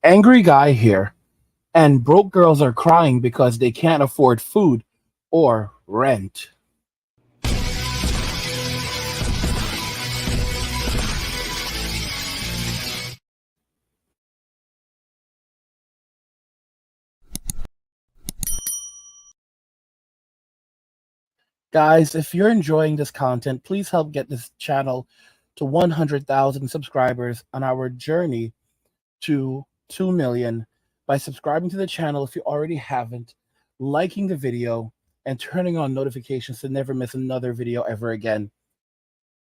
Angry guy here, and broke girls are crying because they can't afford food or rent. Guys, if you're enjoying this content, please help get this channel to 100,000 subscribers on our journey to 2 million by subscribing to the channel if you already haven't, liking the video, and turning on notifications to never miss another video ever again.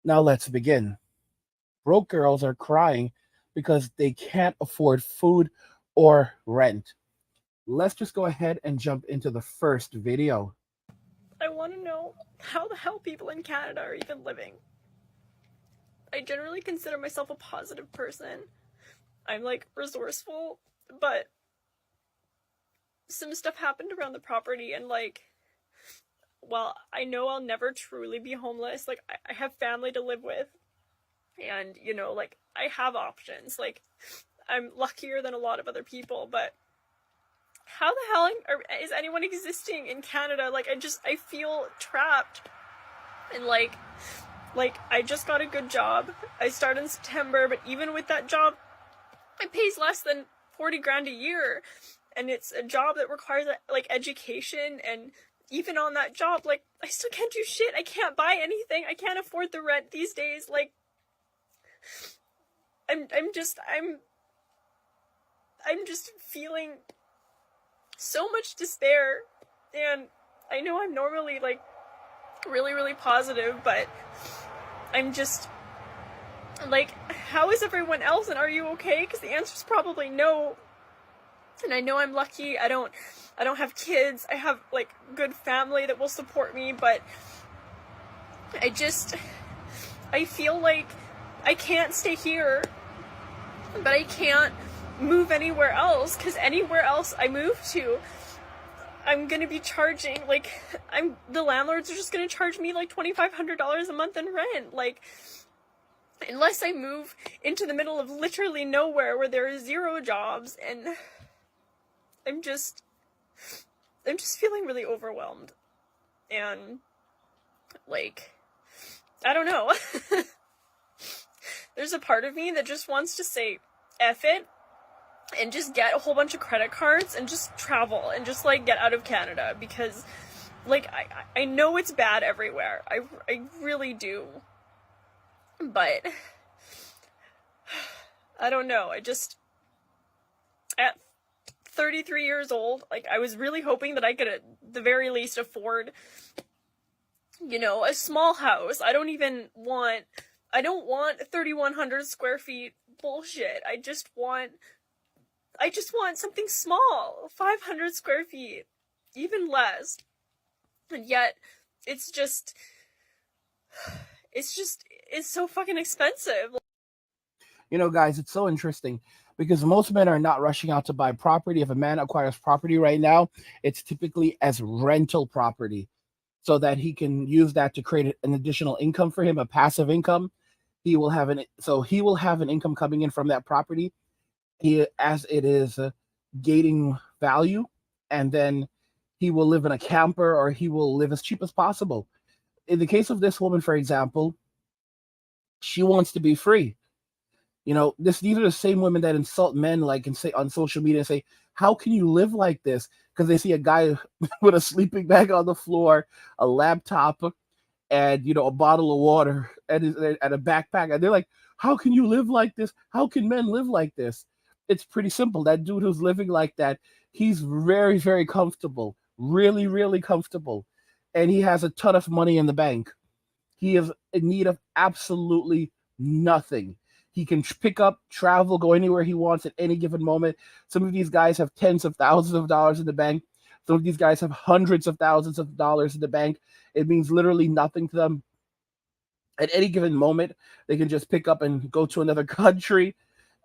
Now let's begin. Broke girls are crying because they can't afford food or rent. Let's just go ahead and jump into the first video. I want to know how the hell people in Canada are even living. I generally consider myself a positive person. I'm like resourceful, but some stuff happened around the property, and like, well, I know I'll never truly be homeless. Like, I have family to live with, and you know, like, I have options. Like, I'm luckier than a lot of other people, but how the hell is anyone existing in Canada? Like, I feel trapped. And like I just got a good job. I started in September, but even with that job, it pays less than 40 grand a year. And it's a job that requires like education, and even on that job, like, I still can't do shit. I can't buy anything. I can't afford the rent these days. Like, I'm just feeling so much despair. And I know I'm normally like really, really positive, but I'm just like, how is everyone else, and are you okay? Because the answer is probably no. And I know I'm lucky. I don't have kids. I have like good family that will support me, but I feel like I can't stay here, but I can't move anywhere else, because anywhere else I move to, I'm gonna be charging, like, the landlords are just gonna charge me like $2,500 a month in rent. Like, unless I move into the middle of literally nowhere where there are zero jobs. And I'm just feeling really overwhelmed. And like, I don't know. There's a part of me that just wants to say F it and just get a whole bunch of credit cards and just travel and just like get out of Canada, because like I know it's bad everywhere. I really do. But I don't know. At 33 years old, like, I was really hoping that I could at the very least afford, you know, a small house. I don't want 3,100 square feet bullshit. I just want something small, 500 square feet, even less. And yet, it's so fucking expensive. You know, guys, it's so interesting because most men are not rushing out to buy property. If a man acquires property right now, it's typically as rental property so that he can use that to create an additional income for him, a passive income. He will have an income coming in from that property as it is gaining value, and then he will live in a camper or he will live as cheap as possible. In the case of this woman, for example, she wants to be free. You know, these are the same women that insult men, like, and say on social media and say, "How can you live like this?" Because they see a guy with a sleeping bag on the floor, a laptop, and a bottle of water and a backpack, and they're like, "How can you live like this? How can men live like this?" It's pretty simple. That dude who's living like that, he's very, very comfortable, really, really comfortable, and he has a ton of money in the bank. He is in need of absolutely nothing. He can pick up, travel, go anywhere he wants at any given moment. Some of these guys have tens of thousands of dollars in the bank. Some of these guys have hundreds of thousands of dollars in the bank. It means literally nothing to them. At any given moment, they can just pick up and go to another country.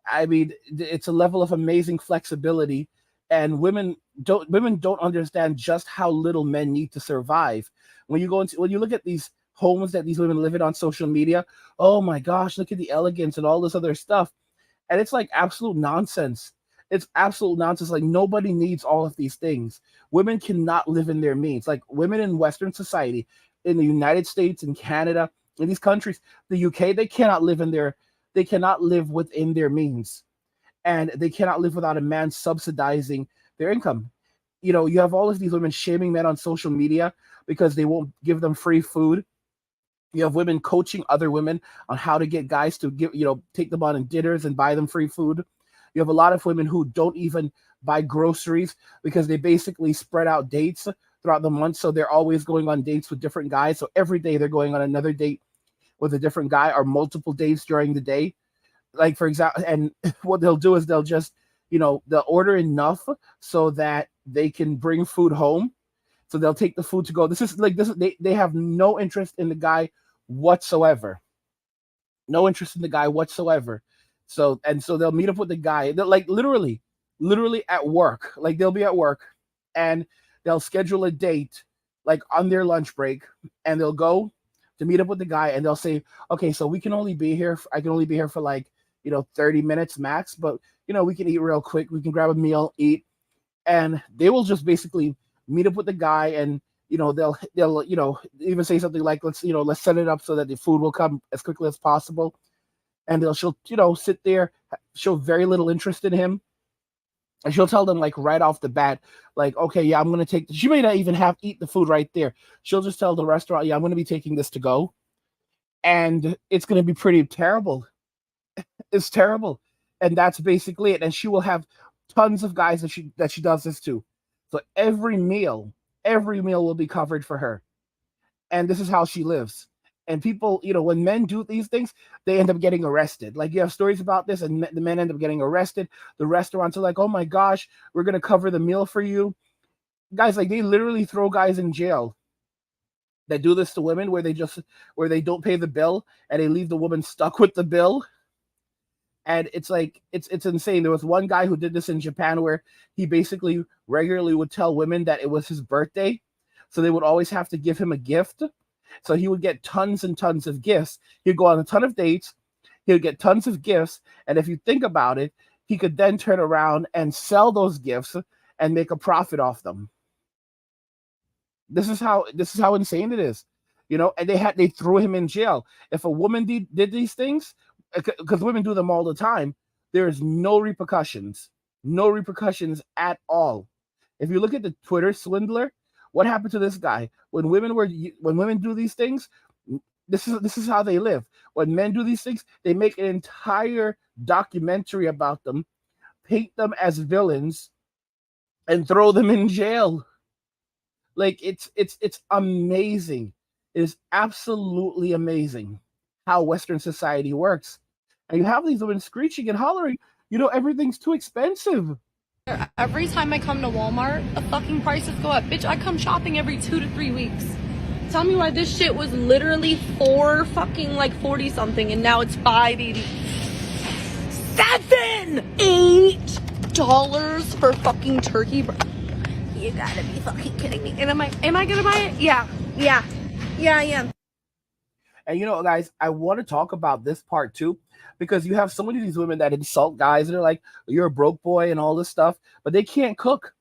I mean, it's a level of amazing flexibility, and women don't understand just how little men need to survive. When you look at these homes that these women live in on social media, oh my gosh, look at the elegance and all this other stuff, and it's like absolute nonsense. It's absolute nonsense. Like nobody needs all of these things. Women cannot live in their means. Like women in Western society, in the United States, in Canada, in these countries, the UK, they cannot live within their means, and they cannot live without a man subsidizing their income. You have all of these women shaming men on social media because they won't give them free food. You have women coaching other women on how to get guys to take them on dinners and buy them free food. You have a lot of women who don't even buy groceries because they basically spread out dates throughout the month. So they're always going on dates with different guys. So every day they're going on another date with a different guy, or multiple dates during the day. Like for example, and what they'll do is they'll just, they'll order enough so that they can bring food home. So they'll take the food to go. They have no interest in the guy whatsoever. No interest in the guy whatsoever. So they'll meet up with the guy. They're like literally at work. Like they'll be at work and they'll schedule a date like on their lunch break, and they'll go to meet up with the guy, and they'll say, okay, so I can only be here for like, 30 minutes max, but we can eat real quick. We can grab a meal, eat, and they will just basically meet up with the guy, and they'll even say something like, let's set it up so that the food will come as quickly as possible. And she'll sit there, show very little interest in him, and she'll tell them like right off the bat, like, okay, yeah, I'm gonna take she may not even have eat the food right there. She'll just tell the restaurant, yeah, I'm gonna be taking this to go, and it's gonna be pretty terrible. It's terrible. And that's basically it. And she will have tons of guys that she does this to. So every meal will be covered for her. And this is how she lives. And people, when men do these things, they end up getting arrested. Like you have stories about this, and the men end up getting arrested. The restaurants are like, oh my gosh, we're gonna cover the meal for you. Guys, like they literally throw guys in jail that do this to women, where they don't pay the bill and they leave the woman stuck with the bill. And it's like it's insane. There was one guy who did this in Japan, where he basically regularly would tell women that it was his birthday, so they would always have to give him a gift. So he would get tons and tons of gifts. He'd go on a ton of dates. He would get tons of gifts, and if you think about it, he could then turn around and sell those gifts and make a profit off them. This is how insane it is. And they threw him in jail. If a woman did these things, because women do them all the time, there is no repercussions. No repercussions at all. If you look at the Twitter swindler, what happened to this guy? When women do these things, this is how they live. When men do these things, they make an entire documentary about them, paint them as villains, and throw them in jail. Like it's amazing. It is absolutely amazing how Western society works. And you have these women screeching and hollering, everything's too expensive. Every time I come to Walmart, the fucking prices go up. Bitch, I come shopping every 2 to 3 weeks. Tell me why this shit was literally four fucking like 40 something and now it's $5.87 for fucking turkey. You gotta be fucking kidding me. And am I gonna buy it? Yeah, I am. And guys, I want to talk about this part too, because you have so many of these women that insult guys, and they're like, "You're a broke boy" and all this stuff, but they can't cook.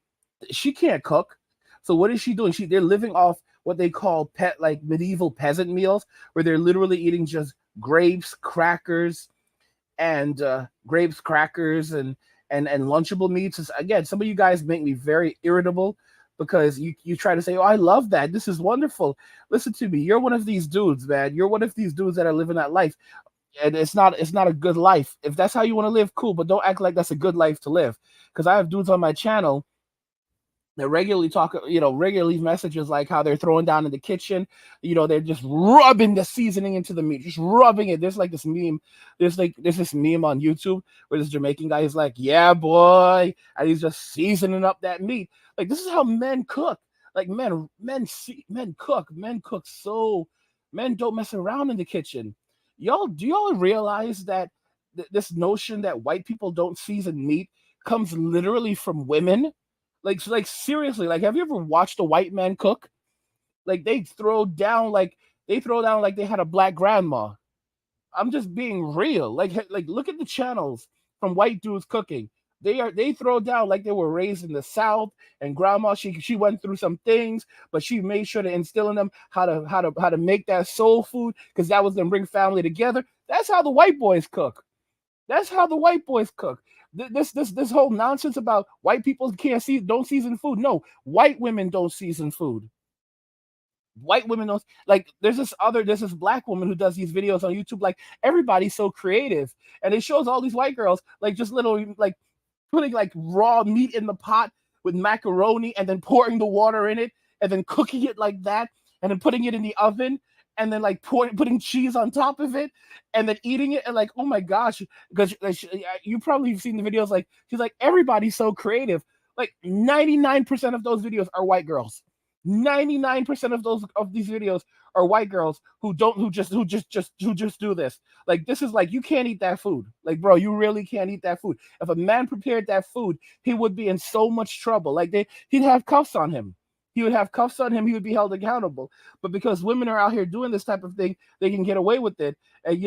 She can't cook. So what is she doing? They're living off what they call like medieval peasant meals, where they're literally eating just grapes, crackers, and lunchable meats. Again, some of you guys make me very irritable, because you try to say, oh, I love that, this is wonderful. Listen to me, you're one of these dudes, man. You're one of these dudes that are living that life, and it's not a good life. If that's how you want to live, cool, but don't act like that's a good life to live. Because I have dudes on my channel that regularly leave messages like how they're throwing down in the kitchen. They're just rubbing the seasoning into the meat, just rubbing it. There's this meme on YouTube where this Jamaican guy is like, yeah, boy, and he's just seasoning up that meat. Like, this is how men cook. Like, men cook. Men don't mess around in the kitchen. Do y'all realize that this notion that white people don't season meat comes literally from women? Like seriously, like, have you ever watched a white man cook? Like they throw down like they had a black grandma. I'm just being real. Like look at the channels from white dudes cooking. They throw down like they were raised in the South, and grandma, she went through some things, but she made sure to instill in them how to make that soul food, because that was gonna bring family together. That's how the white boys cook. That's how the white boys cook. This whole nonsense about white people don't season food. No, white women don't season food. White women don't, like, there's this black woman who does these videos on YouTube. Like, everybody's so creative, and it shows all these white girls like just little, like, putting like raw meat in the pot with macaroni, and then pouring the water in it, and then cooking it like that, and then putting it in the oven, and then like putting cheese on top of it, and then eating it. And like, oh my gosh, because you probably have seen the videos. Like, she's like, everybody's so creative. Like, 99% of those videos are white girls. 99% of these videos are white girls who just do this. Like, this is like, you can't eat that food. Like, bro, you really can't eat that food. If a man prepared that food, he would be in so much trouble. Like, he'd have cuffs on him. He would have cuffs on him. He would be held accountable. But because women are out here doing this type of thing, they can get away with it. And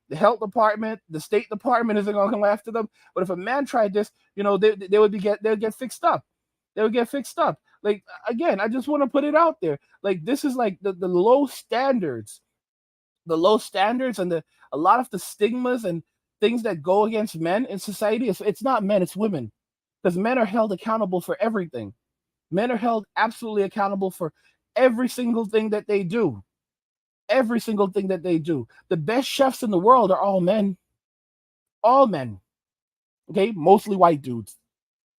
the health department, the state department isn't gonna come after them. But if a man tried this, they'd get fixed up. They would get fixed up. Like, again, I just want to put it out there. Like, this is like the low standards, and a lot of the stigmas and things that go against men in society. It's not men, it's women, because men are held accountable for everything. Men are held absolutely accountable for every single thing that they do. Every single thing that they do. The best chefs in the world are all men. All men. Okay, mostly white dudes,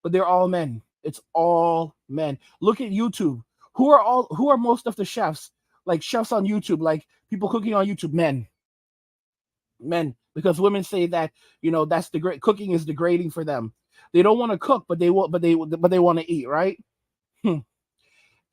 but they're all men. It's all men. Look at YouTube. Who are most of the chefs? Like, chefs on YouTube, like people cooking on YouTube, men. Men, because women say that, that's cooking is degrading for them. They don't want to cook, but they want to eat, right?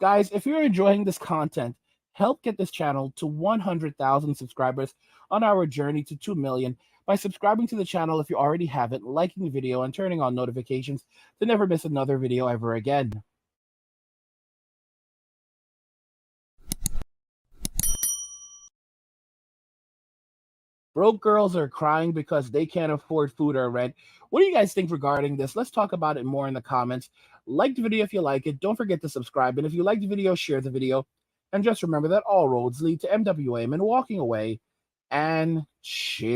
Guys, if you're enjoying this content, help get this channel to 100,000 subscribers on our journey to 2 million by subscribing to the channel if you already haven't, liking the video, and turning on notifications to never miss another video ever again. Broke girls are crying because they can't afford food or rent. What do you guys think regarding this? Let's talk about it more in the comments. Like the video if you like it. Don't forget to subscribe. And if you like the video, share the video. And just remember that all roads lead to MWM and walking away. And cheers.